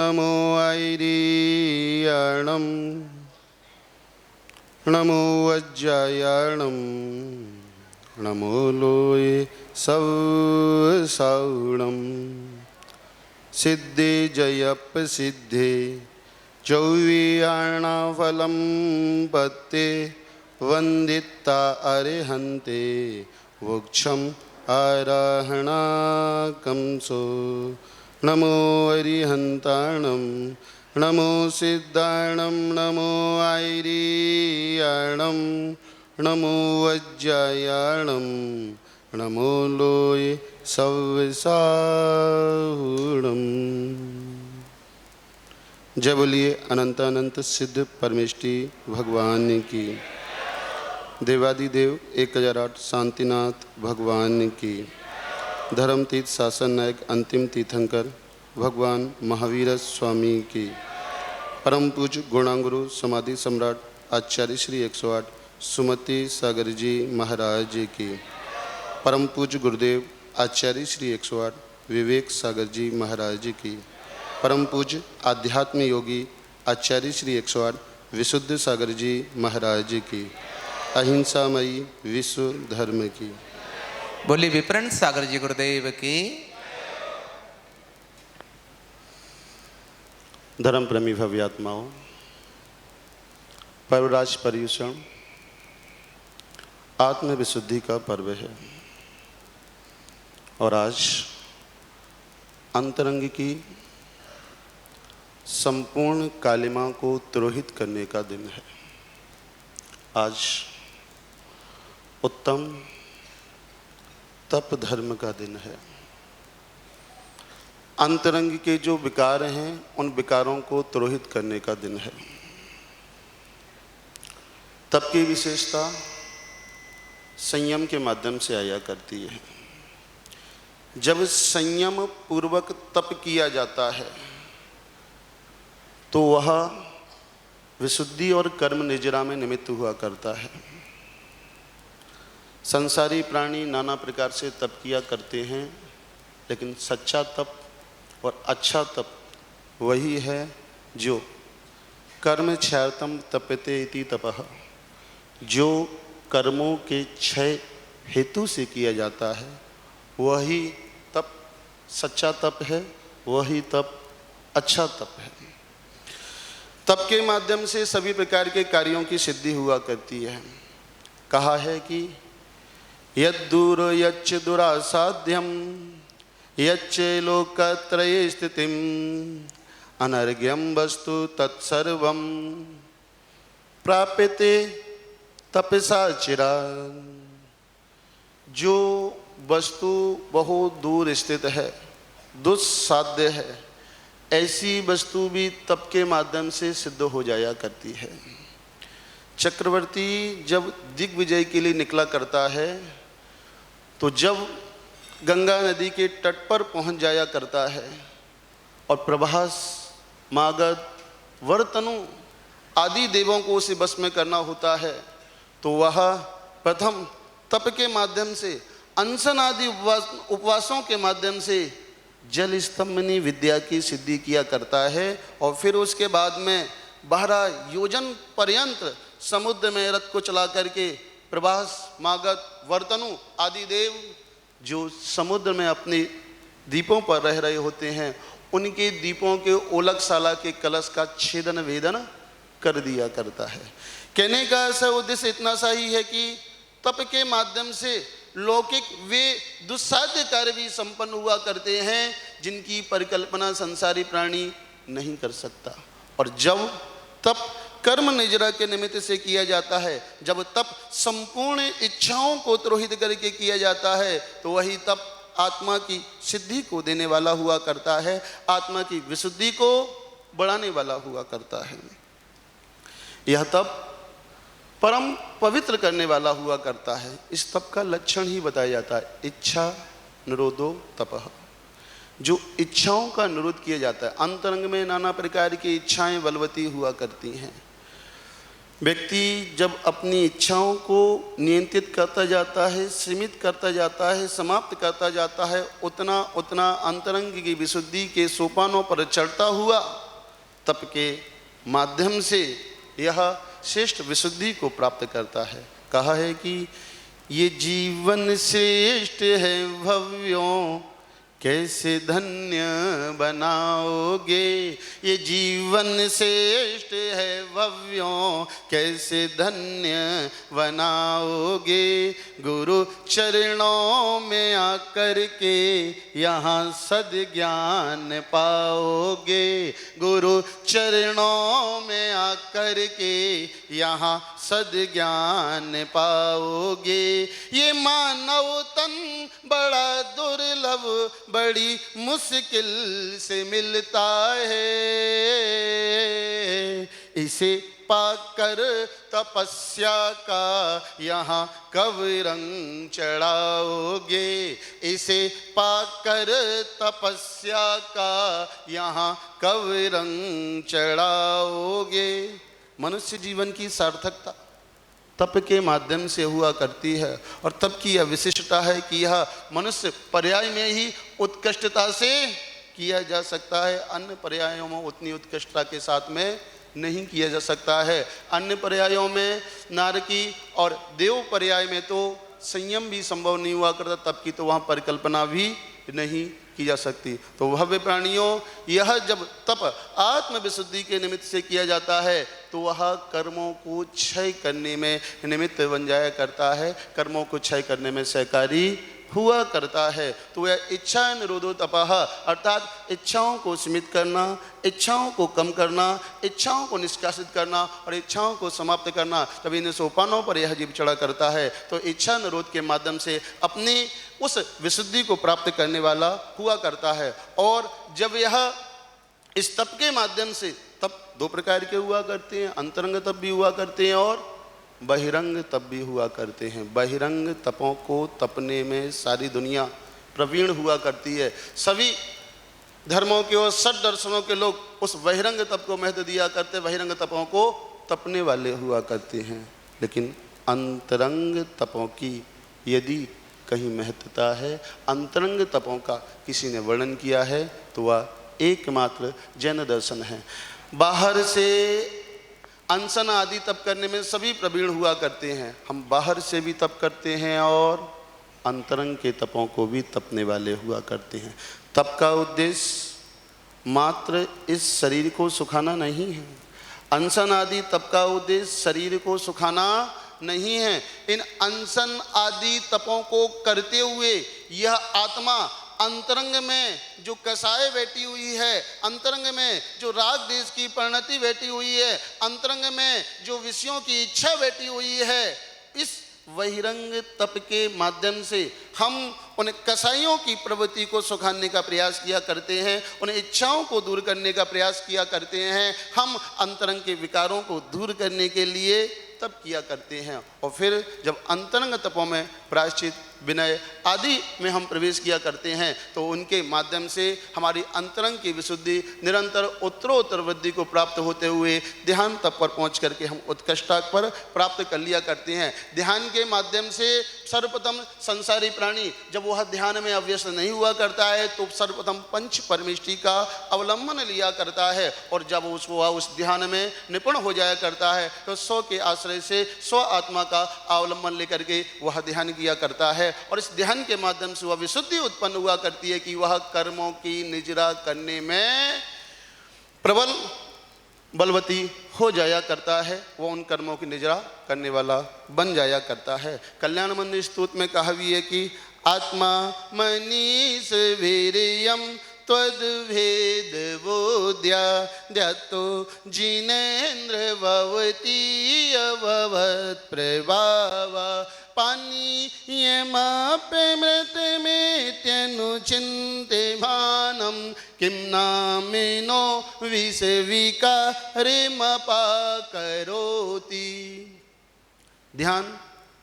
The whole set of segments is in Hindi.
नमो ऐरियाणं नमो वज्रायाणं नमो लोये सवसावणं सिद्धे जयप सिद्धे चौवियाणाफलं पत्ते वंदिता अरिहन्ते वोक्षम आराहणाकंसो नमो अरिहन्ताणं नमो सिद्धाणं नमो ऐरियाणं नमो वज्रायाणं नमो लोये सवसावणं। जय बोलिए अनंत अनंत सिद्ध परमेष्टि भगवान की। देवादिदेव 1008 शांतिनाथ भगवान की। धर्म तीर्थ शासन नायक अंतिम तीर्थंकर भगवान महावीर स्वामी की। परम पूज्य गुणांगुरु समाधि सम्राट आचार्य श्री 108 सुमति सागर जी महाराज जी की। परम पूज्य गुरुदेव आचार्य श्री 108 विवेक सागर जी महाराज जी की। परम पूज्य आध्यात्म योगी आचार्य श्री 108 विशुद्ध सागर जी महाराज जी की। अहिंसामयी विश्व धर्म की। बोली विप्रन सागर जी गुरुदेव की। धर्म प्रेमी भव्यात्माओं, पर्वराज पर्युषण आत्म विशुद्धि का पर्व है और आज अंतरंग की संपूर्ण कालिमा को तिरोहित करने का दिन है। आज उत्तम तप धर्म का दिन है। अंतरंग के जो विकार हैं उन विकारों को तिरोहित करने का दिन है। तप की विशेषता संयम के माध्यम से आया करती है। जब संयम पूर्वक तप किया जाता है तो वह विशुद्धि और कर्म निजरा में निमित्त हुआ करता है। संसारी प्राणी नाना प्रकार से तप किया करते हैं, लेकिन सच्चा तप और अच्छा तप वही है जो कर्म क्षयार्थम तप्यते इति तपः, जो कर्मों के क्षय हेतु से किया जाता है वही तप सच्चा तप है, वही तप अच्छा तप है। तप के माध्यम से सभी प्रकार के कार्यों की सिद्धि हुआ करती है। कहा है कि यद्दूर यच्च दुरासाध्यम यच्च लोकत्रये स्थितिम अनर्घ्यम वस्तु तत्सर्वम प्राप्यते तपसा चिरात्। जो वस्तु बहुत दूर स्थित है, दुस्साध्य है, ऐसी वस्तु भी तप के माध्यम से सिद्ध हो जाया करती है। चक्रवर्ती जब दिग्विजय के लिए निकला करता है तो जब गंगा नदी के तट पर पहुंच जाया करता है और प्रभास, मागध, वर्तनु आदि देवों को उसे बस में करना होता है तो वह प्रथम तप के माध्यम से, अनशन आदि उपवासों के माध्यम से जल स्तंभनी विद्या की सिद्धि किया करता है और फिर उसके बाद में 12 योजन पर्यंत समुद्र में रथ को चला करके प्रभास, मागध, वर्तनु आदि देव जो समुद्र में अपने दीपों पर रह रहे होते हैं उनके दीपों के ओलकशाला के कलश का छेदन वेदन कर दिया करता है। कहने का ऐसा उद्देश्य इतना सा ही है कि तप के माध्यम से लौकिक वे दुस्साध्य कार्य भी संपन्न हुआ करते हैं जिनकी परिकल्पना संसारी प्राणी नहीं कर सकता। और जब तप कर्म निजरा के निमित्त से किया जाता है, जब तप संपूर्ण इच्छाओं को तिरोहित करके किया जाता है तो वही तप आत्मा की सिद्धि को देने वाला हुआ करता है, आत्मा की विशुद्धि को बढ़ाने वाला हुआ करता है। यह तप परम पवित्र करने वाला हुआ करता है। इस तप का लक्षण ही बताया जाता है, इच्छा निरोधो तपः। जो इच्छाओं का निरोध किया जाता है, अंतरंग में नाना प्रकार की इच्छाएं बलवती हुआ करती हैं। व्यक्ति जब अपनी इच्छाओं को नियंत्रित करता जाता है, सीमित करता जाता है, समाप्त करता जाता है, उतना उतना अंतरंग की विशुद्धि के सोपानों पर चढ़ता हुआ तप के माध्यम से यह श्रेष्ठ विशुद्धि को प्राप्त करता है। कहा है कि ये जीवन श्रेष्ठ है भव्यों, कैसे धन्य बनाओगे। ये जीवन श्रेष्ठ है भव्यों, कैसे धन्य बनाओगे। गुरु चरणों में आकर के यहाँ सद्ज्ञान पाओगे। गुरु चरणों में आकर के यहाँ सद्ज्ञान पाओगे। ये मानव तन बड़ा दुर्लभ, बड़ी मुश्किल से मिलता है। इसे पाकर तपस्या का यहाँ कब रंग चढ़ाओगे। इसे पाकर तपस्या का यहाँ कब रंग चढ़ाओगे। मनुष्य जीवन की सार्थकता तप के माध्यम से हुआ करती है, और तप की यह विशिष्टता है कि यह मनुष्य पर्याय में ही उत्कृष्टता से किया जा सकता है। अन्य पर्यायों में उतनी उत्कृष्टता के साथ में नहीं किया जा सकता है। अन्य पर्यायों में नारकी और देव पर्याय में तो संयम भी संभव नहीं हुआ करता, तप की तो वहाँ परिकल्पना भी नहीं की जा सकती। तो भव्य प्राणियों, यह जब तप आत्म विशुद्धि के निमित्त से किया जाता है तो वह कर्मों को क्षय करने में निमित्त बन जाया करता है, कर्मों को क्षय करने में सहकारी हुआ करता है। तो यह इच्छा निरोधो तपः, अर्थात इच्छाओं को सीमित करना, इच्छाओं को कम करना, इच्छाओं को निष्कासित करना और इच्छाओं को समाप्त करना, जब इन सोपानों पर यह जीव चढ़ा करता है तो इच्छा निरोध के माध्यम से अपनी उस विशुद्धि को प्राप्त करने वाला हुआ करता है। और जब यह इस तप के माध्यम से, तप दो प्रकार के हुआ करते हैं, अंतरंग तप भी हुआ करते हैं और बहिरंग तप भी हुआ करते हैं। बहिरंग तपों को तपने में सारी दुनिया प्रवीण हुआ करती है। सभी धर्मों के और सठ दर्शनों के लोग उस बहिरंग तप को महत्व दिया करते, बहिरंग तपों को तपने वाले हुआ करते हैं। लेकिन अंतरंग तपों की यदि कहीं महत्वता है, अंतरंग तपों का किसी ने वर्णन किया है तो वह एकमात्र जैन दर्शन है। बाहर से अनशन आदि तप करने में सभी प्रवीण हुआ करते हैं। हम बाहर से भी तप करते हैं और अंतरंग के तपों को भी तपने वाले हुआ करते हैं। तप का उद्देश्य मात्र इस शरीर को सुखाना नहीं है। अनशन आदि तप का उद्देश्य शरीर को सुखाना नहीं है। इन अनशन आदि तपों को करते हुए यह आत्मा अंतरंग में जो कसाय बैठी हुई है, अंतरंग में जो राग देश की परिणति बैठी हुई है, अंतरंग में जो विषयों की इच्छा बैठी हुई है, इस बहिरंग तप के माध्यम से हम उन कसाइयों की प्रवृत्ति को सुखाने का प्रयास किया करते हैं, उन इच्छाओं को दूर करने का प्रयास किया करते हैं। हम अंतरंग के विकारों को दूर करने के लिए तप किया करते हैं। और फिर जब अंतरंग तपों में प्रायश्चित, विनय आदि में हम प्रवेश किया करते हैं तो उनके माध्यम से हमारी अंतरंग की विशुद्धि निरंतर उत्तरोत्तर वृद्धि को प्राप्त होते हुए ध्यान तप पर पहुँच करके हम उत्कृष्टता पर प्राप्त कर लिया करते हैं। ध्यान के माध्यम से सर्वप्रथम संसारी प्राणी जब वह ध्यान में अभ्यस्त नहीं हुआ करता है तो सर्वप्रथम पंच परमेष्टि का अवलंबन लिया करता है, और जब उसको वह उस ध्यान में निपुण हो जाया करता है तो स्व के आश्रय से स्व आत्मा का अवलंबन लेकर के वह ध्यान किया करता है। और इस ध्यान के माध्यम से वह विशुद्धि उत्पन्न हुआ करती है कि वह कर्मों की निजरा करने में प्रबल बलवती हो जाया करता है, वो उन कर्मों की निजरा करने वाला बन जाया करता है। कल्याण मंदिर स्तुति में कहा भी है कि आत्मा मनीष वीर्यम त्वद्भेद बोध्या ध्यातो जिनेन्द्र भवती अभवत् प्रभावा पानीयमाप्यमृत में त्यनुचिन्ते भानं किं नामिनो विषविकारिमपाकरोति। ध्यान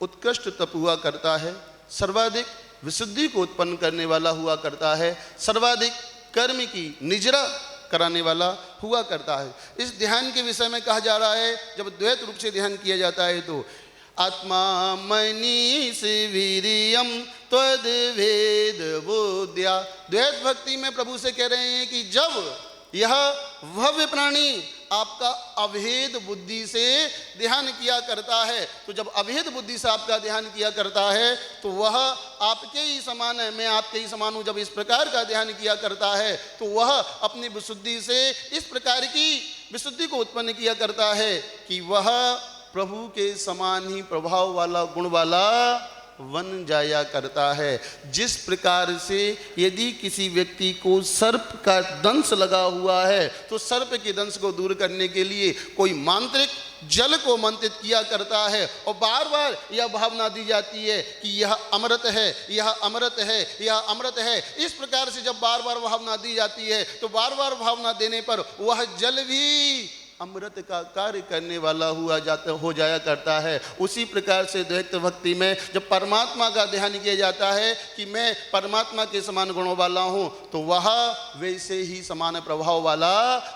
उत्कृष्ट तप हुआ करता है, सर्वाधिक विशुद्धि को उत्पन्न करने वाला हुआ करता है, सर्वाधिक कर्म की निजरा कराने वाला हुआ करता है। इस ध्यान के विषय में कहा जा रहा है, जब द्वैत रूप से ध्यान किया जाता है तो आत्मा मनीष वीरियम त्वद वेद बुद्धिया। द्वैत भक्ति में प्रभु से कह रहे हैं कि जब यह भव्य प्राणी आपका अभेद बुद्धि से ध्यान किया करता है, तो जब अभेद बुद्धि से आपका ध्यान किया करता है तो वह आपके ही समान है, मैं आपके ही समान हूँ। जब इस प्रकार का ध्यान किया करता है तो वह अपनी विशुद्धि से इस प्रकार की विशुद्धि को उत्पन्न किया करता है कि वह प्रभु के समान ही प्रभाव वाला गुण वाला बन जाया करता है। जिस प्रकार से यदि किसी व्यक्ति को सर्प का दंश लगा हुआ है तो सर्प के दंश को दूर करने के लिए कोई मांत्रिक जल को मंत्रित किया करता है और बार बार यह भावना दी जाती है कि यह अमृत है, यह अमृत है, यह अमृत है। इस प्रकार से जब बार बार भावना दी जाती है तो बार बार भावना देने पर वह जल भी अमृत का कार्य करने वाला हो जाया करता है। उसी प्रकार से द्वैत भक्ति में जब परमात्मा का ध्यान किया जाता है कि मैं परमात्मा के समान गुणों वाला हूँ तो वह वैसे ही समान प्रभाव वाला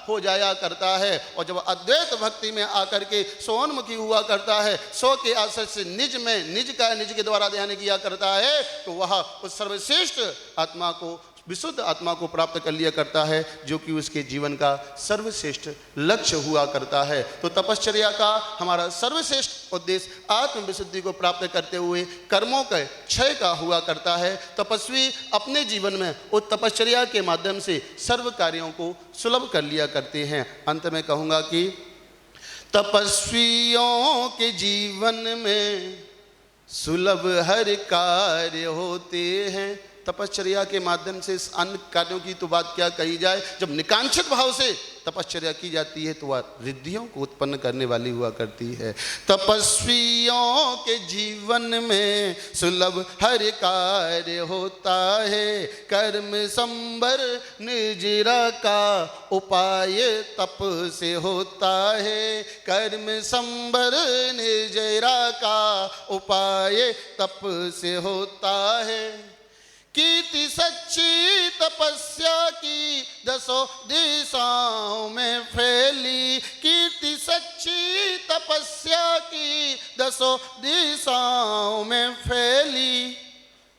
हो जाया करता है। और जब अद्वैत भक्ति में आकर के स्वोन्मुखी हुआ करता है, स्व के आश्रय से निज के द्वारा ध्यान किया करता है तो वह उस सर्वश्रेष्ठ आत्मा को, विशुद्ध आत्मा को प्राप्त कर लिया करता है, जो कि उसके जीवन का सर्वश्रेष्ठ लक्ष्य हुआ करता है। तो तपश्चर्या का हमारा सर्वश्रेष्ठ उद्देश्य आत्म विशुद्धि को प्राप्त करते हुए कर्मों के क्षय का हुआ करता है। तपस्वी अपने जीवन में उस तपश्चर्या के माध्यम से सर्व कार्यों को सुलभ कर लिया करते हैं। अंत में कहूँगा कि तपस्वियों के जीवन में सुलभ हर कार्य होते हैं। तपश्चर्या के माध्यम से इस अन्य कार्यों की तो बात क्या कही जाए। जब निकांक्षित भाव से तपश्चर्या की जाती है तो वह रिद्धियों को उत्पन्न करने वाली हुआ करती है। तपस्वियों के जीवन में सुलभ हर कार्य होता है, कर्म संबर निर्जरा का उपाय तप से होता है, कर्म संबर निर्जरा का उपाय तप से होता है। कीर्ति सच्ची तपस्या की दसों दिशाओं में फैली, कीर्ति सच्ची तपस्या की दसों दिशाओं में फैली।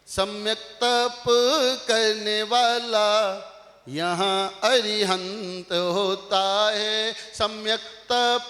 सम्यक तप करने वाला यहाँ अरिहंत होता है, सम्यक तप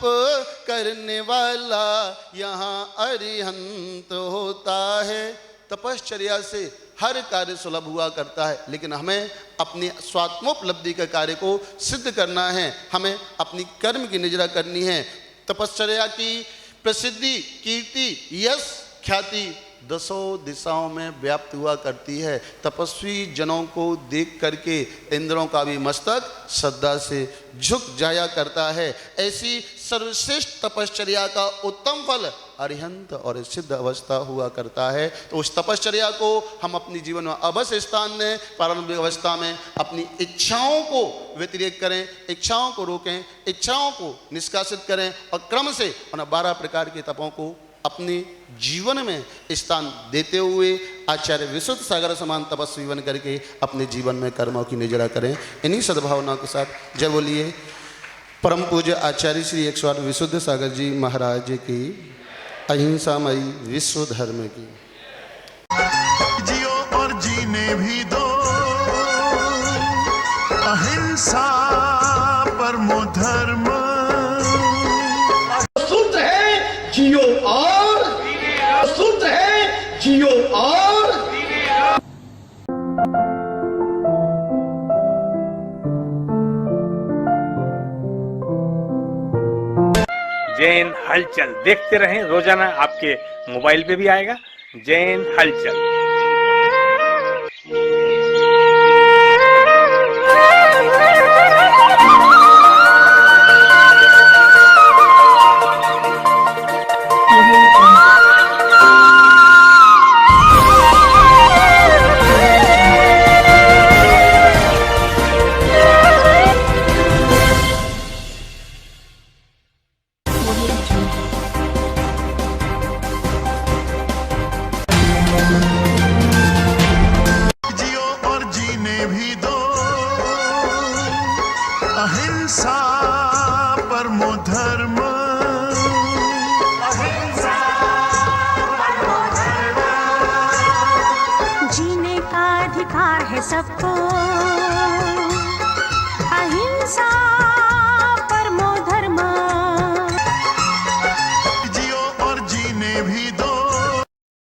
करने वाला यहाँ अरिहंत होता है। तपश्चर्या से हर कार्य सुलभ हुआ करता है, लेकिन हमें अपनी स्वात्मोपलब्धि के कार्य को सिद्ध करना है, हमें अपनी कर्म की निजरा करनी है। तपश्चर्या की प्रसिद्धि, कीर्ति, यश, ख्याति दसों दिशाओं में व्याप्त हुआ करती है। तपस्वी जनों को देख करके इंद्रों का भी मस्तक श्रद्धा से झुक जाया करता है। ऐसी सर्वश्रेष्ठ तपश्चर्या का उत्तम फल अरिहंत और सिद्ध अवस्था हुआ करता है। तो उस तपश्चर्या को हम अपने जीवन में अवश्य स्थान दें। प्रारंभिक अवस्था में अपनी इच्छाओं को व्यतिरेक करें, इच्छाओं को रोकें, इच्छाओं को निष्कासित करें और क्रम से उन 12 प्रकार के तपों को अपने जीवन में स्थान देते हुए आचार्य विशुद्ध सागर समान तपस्वी बन करके अपने जीवन में कर्मों की निजरा करें। इन्हीं सद्भावना के साथ जय बोलिए परम पूज्य आचार्य श्री 108 विशुद्ध सागर जी महाराज की अहिंसामयी विश्व धर्म की। जियो और जीने भी दो, अहिंसा परमो धर्म। सूत्र है जियो और, सूत्र है जियो और। जैन हलचल देखते रहें, रोजाना आपके मोबाइल पे भी आएगा जैन हलचल। Audio Jungle. अहिंसा परमो धर्म। जीने का अधिकार है सबको, अहिंसा